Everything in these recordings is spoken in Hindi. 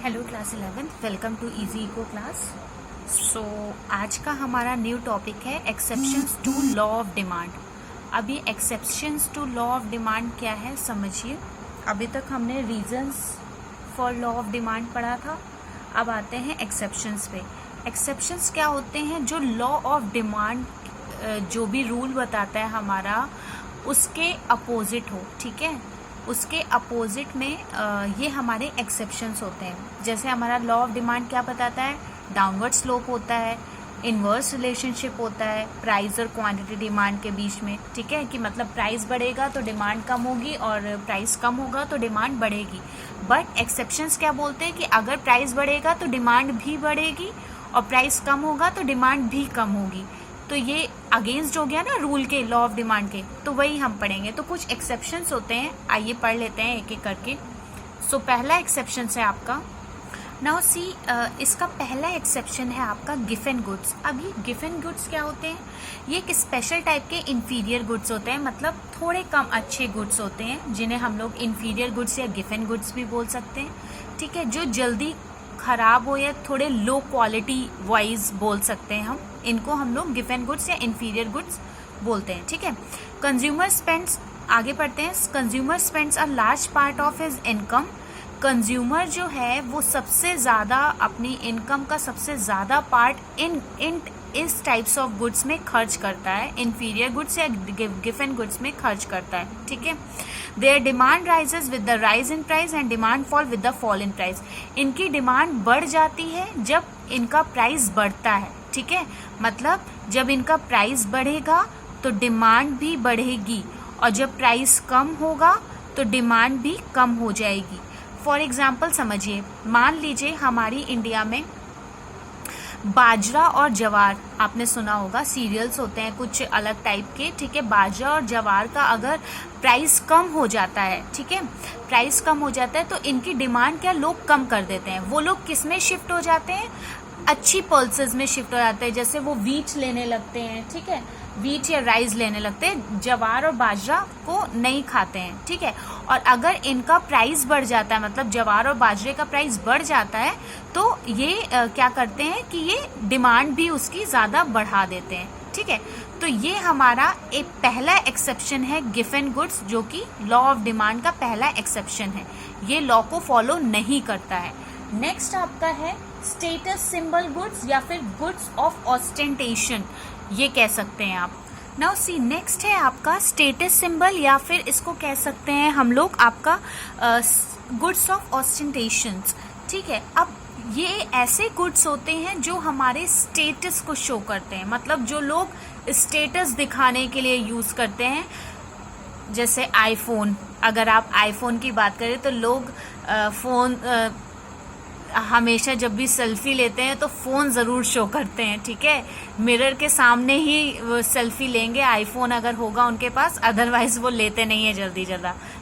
Hello class 11th, welcome to easy eco class. So आज का हमारा न्यू टॉपिक है exceptions to law of demand. अभी exceptions to law of demand क्या है समझिए। अभी तक हमने reasons for law of demand पढ़ा था, अब आते हैं एक्सेप्शंस पे। एक्सेप्शंस क्या होते हैं? जो लॉ ऑफ डिमांड जो भी रूल बताता है हमारा उसके अपोजिट हो, ठीक है, उसके अपोजिट में ये हमारे एक्सेप्शंस होते हैं। जैसे हमारा लॉ ऑफ डिमांड क्या बताता है? डाउनवर्ड स्लोप होता है, इनवर्स रिलेशनशिप होता है प्राइस और क्वांटिटी डिमांड के बीच में, ठीक है, कि मतलब प्राइस बढ़ेगा तो डिमांड कम होगी और प्राइस कम होगा तो डिमांड बढ़ेगी। बट एक्सेप्शंस क्या बोलते हैं कि अगर प्राइस बढ़ेगा तो डिमांड भी बढ़ेगी और प्राइस कम होगा तो डिमांड भी कम होगी। तो ये अगेंस्ट हो गया ना रूल के, लॉ ऑफ डिमांड के, तो वही हम पढ़ेंगे। तो कुछ एक्सेप्शंस होते हैं, आइए पढ़ लेते हैं एक एक करके। सो पहला एक्सेप्शन है आपका, नाउ सी, इसका पहला एक्सेप्शन है आपका गिवन गुड्स। अभी गिवन गुड्स क्या होते हैं? ये एक स्पेशल टाइप के इंफीरियर गुड्स होते हैं, मतलब थोड़े कम अच्छे गुड्स होते हैं जिन्हें हम लोग इंफीरियर गुड्स या गिवन गुड्स भी बोल सकते हैं, ठीक है, जो जल्दी खराब हो या थोड़े लो क्वालिटी वाइज बोल सकते हैं हम इनको, हम लोग गिवन गुड्स या इंफीरियर गुड्स बोलते हैं, ठीक है। कंज्यूमर स्पेंड्स, आगे पढ़ते हैं, consumer spends a large part of his income. Consumer जो है वो सबसे ज़्यादा अपनी इनकम का सबसे ज़्यादा पार्ट इन इस टाइप्स ऑफ गुड्स में खर्च करता है, इंफीरियर गुड्स या गिवन गुड्स में खर्च करता है, ठीक है। Their demand rises with the rise in price and demand fall with the fall in price. इनकी डिमांड बढ़ जाती है जब इनका प्राइस बढ़ता है, ठीक है, मतलब जब इनका प्राइस बढ़ेगा तो डिमांड भी बढ़ेगी और जब प्राइस कम होगा तो डिमांड भी कम हो जाएगी। फॉर एग्जाम्पल समझिए, मान लीजिए हमारी इंडिया में बाजरा और जवार, आपने सुना होगा, सीरियल्स होते हैं कुछ अलग टाइप के, ठीक है। बाजरा और जवार का अगर प्राइस कम हो जाता है, ठीक है, प्राइस कम हो जाता है तो इनकी डिमांड क्या लोग कम कर देते हैं। वो लोग किस में शिफ्ट हो जाते हैं? अच्छी पल्सेस में शिफ्ट हो जाते हैं, जैसे वो वीट लेने लगते हैं, ठीक है, वीट या राइस लेने लगते हैं, जवार और बाजरा को नहीं खाते हैं, ठीक है। और अगर इनका प्राइस बढ़ जाता है, मतलब जवार और बाजरे का प्राइस बढ़ जाता है, तो ये क्या करते हैं कि ये डिमांड भी उसकी ज़्यादा बढ़ा देते हैं, ठीक है। तो ये हमारा एक पहला एक्सेप्शन है गिवन गुड्स, जो कि लॉ ऑफ डिमांड का पहला एक्सेप्शन है, ये लॉ को फॉलो नहीं करता है। नेक्स्ट आपका है स्टेटस सिंबल गुड्स या फिर गुड्स ऑफ ऑस्टेंटेशन, ये कह सकते हैं आप। नाउ सी, नेक्स्ट है आपका स्टेटस सिंबल या फिर इसको कह सकते हैं हम लोग आपका गुड्स ऑफ ऑस्टेंटेशन, ठीक है। अब ये ऐसे गुड्स होते हैं जो हमारे स्टेटस को शो करते हैं, मतलब जो लोग स्टेटस दिखाने के लिए यूज करते हैं। जैसे आईफोन, अगर आप आईफोन की बात करें तो लोग फोन हमेशा जब भी सेल्फी लेते हैं तो फ़ोन ज़रूर शो करते हैं, ठीक है, मिरर के सामने ही वो सेल्फी लेंगे आईफोन अगर होगा उनके पास, अदरवाइज वो लेते नहीं है जल्दी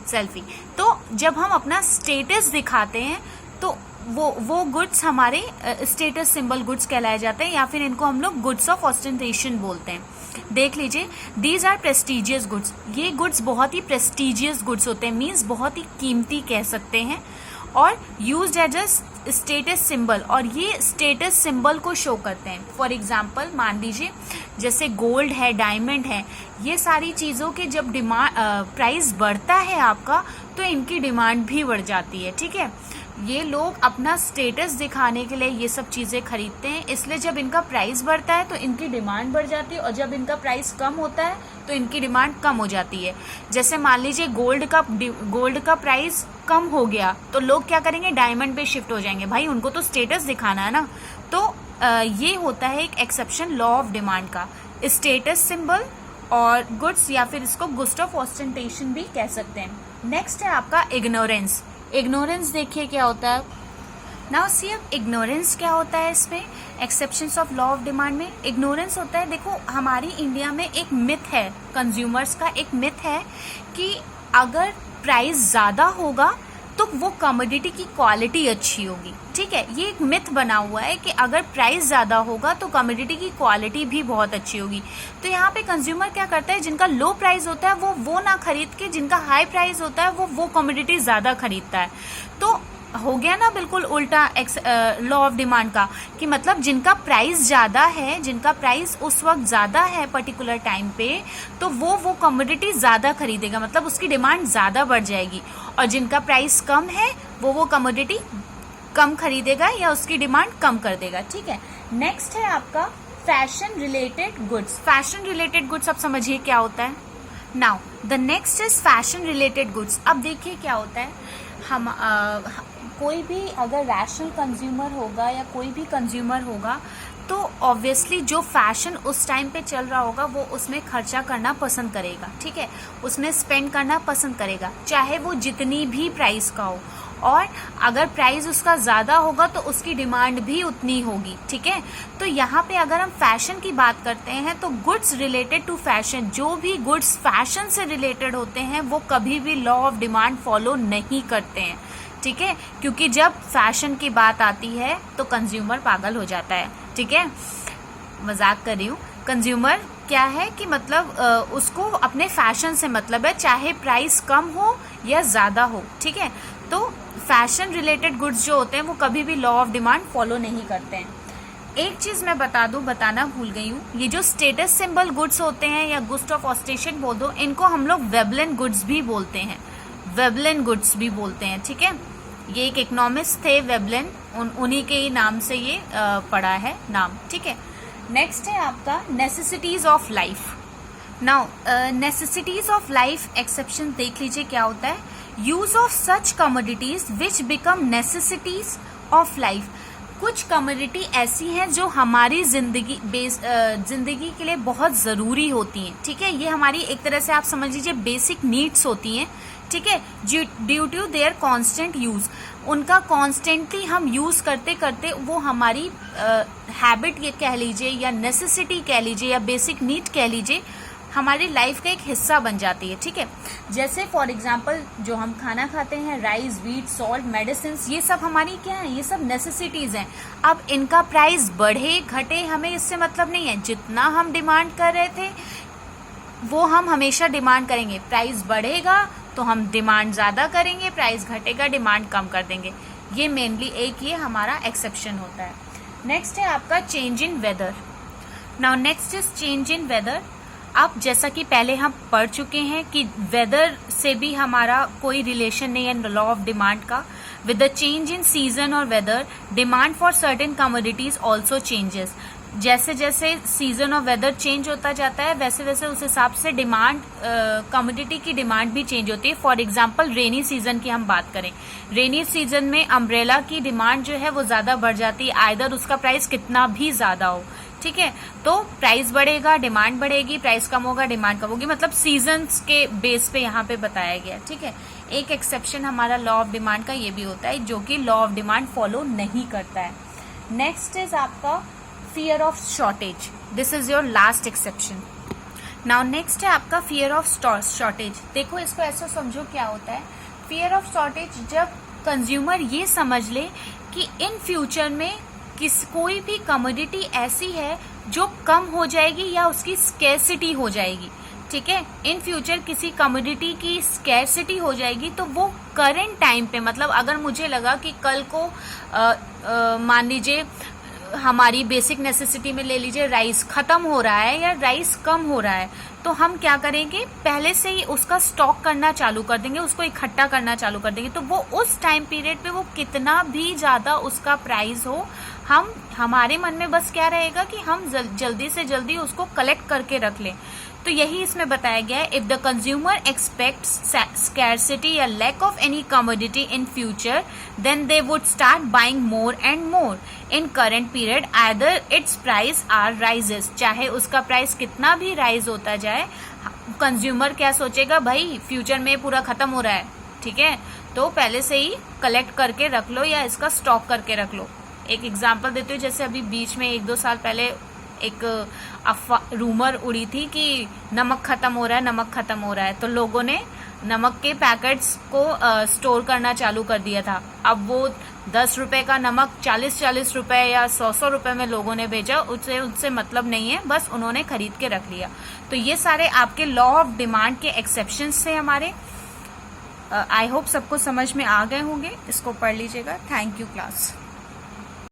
सेल्फी। तो जब हम अपना स्टेटस दिखाते हैं तो वो गुड्स हमारे स्टेटस सिंबल गुड्स कहलाए जाते हैं, या फिर इनको हम लोग गुड्स ऑफ ऑस्टेंटेशन बोलते हैं। देख लीजिए, दीज आर प्रेस्टिजियस गुड्स, ये गुड्स बहुत ही प्रेस्टिजियस गुड्स होते हैं, मीन्स बहुत ही कीमती कह सकते हैं, और used as a status symbol, और ये स्टेटस सिंबल को शो करते हैं। फॉर एग्जांपल मान लीजिए जैसे गोल्ड है, डायमंड है, ये सारी चीज़ों के जब प्राइस बढ़ता है आपका तो इनकी डिमांड भी बढ़ जाती है, ठीक है। ये लोग अपना स्टेटस दिखाने के लिए ये सब चीज़ें खरीदते हैं, इसलिए जब इनका प्राइस बढ़ता है तो इनकी डिमांड बढ़ जाती है और जब इनका प्राइस कम होता है तो इनकी डिमांड कम हो जाती है। जैसे मान लीजिए गोल्ड का प्राइस कम हो गया तो लोग क्या करेंगे? डायमंड पे शिफ्ट हो जाएंगे, भाई उनको तो स्टेटस दिखाना है ना। तो ये होता है एक एक्सेप्शन लॉ ऑफ डिमांड का, स्टेटस सिंबल और गुड्स, या फिर इसको गुड्स ऑफ ऑस्टेंटेशन भी कह सकते हैं। नेक्स्ट है आपका इग्नोरेंस। इग्नोरेंस देखिए क्या होता है। नाउ सी, अब इग्नोरेंस क्या होता है इसमें exceptions of law of demand में? इग्नोरेंस होता है, देखो हमारी इंडिया में एक मिथ है, कंज्यूमर्स का एक मिथ है कि अगर प्राइस ज़्यादा होगा तो वो कमोडिटी की क्वालिटी अच्छी होगी, ठीक है। ये एक मिथ बना हुआ है कि अगर प्राइस ज़्यादा होगा तो कमोडिटी की क्वालिटी भी बहुत अच्छी होगी। तो यहाँ पे कंज्यूमर क्या करता है, जिनका लो प्राइस होता है वो ना खरीद के जिनका हाई प्राइस होता है वो कमोडिटी ज़्यादा खरीदता है। तो हो गया ना बिल्कुल उल्टा लॉ ऑफ डिमांड का, कि मतलब जिनका प्राइस ज्यादा है, जिनका प्राइस उस वक्त ज्यादा है पर्टिकुलर टाइम पे, तो वो कमोडिटी ज्यादा खरीदेगा, मतलब उसकी डिमांड ज्यादा बढ़ जाएगी। और जिनका प्राइस कम है वो कमोडिटी कम खरीदेगा या उसकी डिमांड कम कर देगा। ठीक है, नेक्स्ट है आपका fashion related goods. Fashion related goods अब समझिए क्या होता है। Now the next is fashion related goods. अब देखिए क्या होता है, हम कोई भी अगर रैशनल कंज्यूमर होगा या कोई भी कंज्यूमर होगा तो ऑब्वियसली जो फैशन उस टाइम पे चल रहा होगा वो उसमें खर्चा करना पसंद करेगा। ठीक है, उसमें स्पेंड करना पसंद करेगा, चाहे वो जितनी भी प्राइस का हो। और अगर प्राइस उसका ज़्यादा होगा तो उसकी डिमांड भी उतनी होगी। ठीक है, तो यहाँ पे अगर हम फैशन की बात करते हैं तो गुड्स रिलेटेड टू फैशन, जो भी गुड्स फैशन से रिलेटेड होते हैं वो कभी भी लॉ ऑफ डिमांड फॉलो नहीं करते हैं। ठीक है, क्योंकि जब फैशन की बात आती है तो कंज्यूमर पागल हो जाता है। ठीक है, मजाक कर रही हूँ। कंज्यूमर क्या है कि मतलब उसको अपने फैशन से मतलब है, चाहे प्राइस कम हो या ज़्यादा हो। ठीक है, तो फैशन रिलेटेड गुड्स जो होते हैं वो कभी भी लॉ ऑफ डिमांड फॉलो नहीं करते हैं। एक चीज़ मैं बताना भूल गई हूँ, ये जो स्टेटस सिंबल गुड्स होते हैं या गुड्स ऑफ ऑस्टेशन बोल दो, इनको हम लोग वेबलिन गुड्स भी बोलते हैं, वेबलिन गुड्स भी बोलते हैं। ठीक है, ये एक इकोनॉमिस्ट थे वेबलिन, उन्हीं के ही नाम से ये पड़ा है नाम। ठीक है, नेक्स्ट है आपका necessities of life. Now necessities of life exception देख लीजिए क्या होता है। Use of such commodities which become necessities of life. कुछ कमोडिटी ऐसी हैं जो हमारी जिंदगी के लिए बहुत ज़रूरी होती हैं। ठीक है, ये हमारी एक तरह से आप समझ लीजिए बेसिक नीड्स होती हैं। ठीक है, due to their constant use, उनका कॉन्स्टेंटली हम यूज करते करते वो हमारी हैबिट ये कह लीजिए या नेसेसिटी कह लीजिए या बेसिक नीड कह लीजिए, हमारी लाइफ का एक हिस्सा बन जाती है। ठीक है, जैसे फॉर एग्जांपल जो हम खाना खाते हैं, राइस, व्हीट, सॉल्ट, मेडिसिन, ये सब हमारी क्या है, ये सब नेसेसिटीज हैं। अब इनका प्राइस बढ़े घटे हमें इससे मतलब नहीं है, जितना हम डिमांड कर रहे थे वो हम हमेशा डिमांड करेंगे। प्राइस बढ़ेगा तो हम डिमांड ज्यादा करेंगे, प्राइस घटेगा डिमांड कम कर देंगे। ये मेनली एक ये हमारा एक्सेप्शन होता है। नेक्स्ट है आपका change in weather. Now next is change in weather. अब जैसा कि पहले हम पढ़ चुके हैं कि वेदर से भी हमारा कोई रिलेशन नहीं है लॉ ऑफ डिमांड का। With the change in season और weather, demand for certain commodities also changes. जैसे जैसे सीजन और वेदर चेंज होता जाता है वैसे वैसे उस हिसाब से डिमांड, कमोडिटी की डिमांड भी चेंज होती है। फॉर एग्जांपल रेनी सीजन की हम बात करें, रेनी सीजन में अम्ब्रेला की डिमांड जो है वो ज्यादा बढ़ जाती है, आइदर उसका प्राइस कितना भी ज्यादा हो। ठीक है, तो प्राइस बढ़ेगा डिमांड बढ़ेगी, प्राइस कम होगा डिमांड कम होगी, मतलब सीजन्स के बेस पे यहाँ पे बताया गया। ठीक है, एक एक्सेप्शन हमारा लॉ ऑफ डिमांड का ये भी होता है जो कि लॉ ऑफ डिमांड फॉलो नहीं करता है। नेक्स्ट इज आपका fear of shortage. This is your last exception. Now next है आपका फियर ऑफ शॉर्टेज। देखो इसको ऐसा समझो क्या होता है। फियर ऑफ शॉर्टेज, जब कंज्यूमर ये समझ ले कि इन फ्यूचर में कोई भी कमोडिटी ऐसी है जो कम हो जाएगी या उसकी स्कैरसिटी हो जाएगी। ठीक है, इन फ्यूचर किसी कमोडिटी की स्कैरसिटी हो जाएगी तो वो करंट टाइम पे, मतलब अगर मुझे लगा कि कल को मान लीजिए हमारी बेसिक नेसेसिटी में ले लीजिए राइस खत्म हो रहा है या राइस कम हो रहा है, तो हम क्या करेंगे, पहले से ही उसका स्टॉक करना चालू कर देंगे, उसको इकट्ठा करना चालू कर देंगे। तो वो उस टाइम पीरियड पे वो कितना भी ज्यादा उसका प्राइस हो, हमारे मन में बस क्या रहेगा कि हम जल्दी से जल्दी उसको कलेक्ट करके रख लें। तो यही इसमें बताया गया है, if the consumer expects scarcity या lack of any commodity in future then they would start buying more and more in current period either its price or rises. चाहे उसका प्राइस कितना भी राइज होता जाए, कंज्यूमर क्या सोचेगा, भाई फ्यूचर में पूरा खत्म हो रहा है, ठीक है, तो पहले से ही कलेक्ट करके रख लो या इसका स्टॉक करके रख लो। एक एग्जांपल देती हूँ, जैसे अभी बीच में 1-2 साल पहले एक रूमर उड़ी थी कि नमक खत्म हो रहा है, नमक खत्म हो रहा है, तो लोगों ने नमक के पैकेट्स को स्टोर करना चालू कर दिया था। अब वो 10 रुपए का नमक 40-40 रुपए या 100 रुपए में लोगों ने भेजा, उससे मतलब नहीं है, बस उन्होंने खरीद के रख लिया। तो ये सारे आपके लॉ ऑफ डिमांड के एक्सेप्शंस थे हमारे। आई होप सबको समझ में आ गए होंगे, इसको पढ़ लीजिएगा। Thank you class.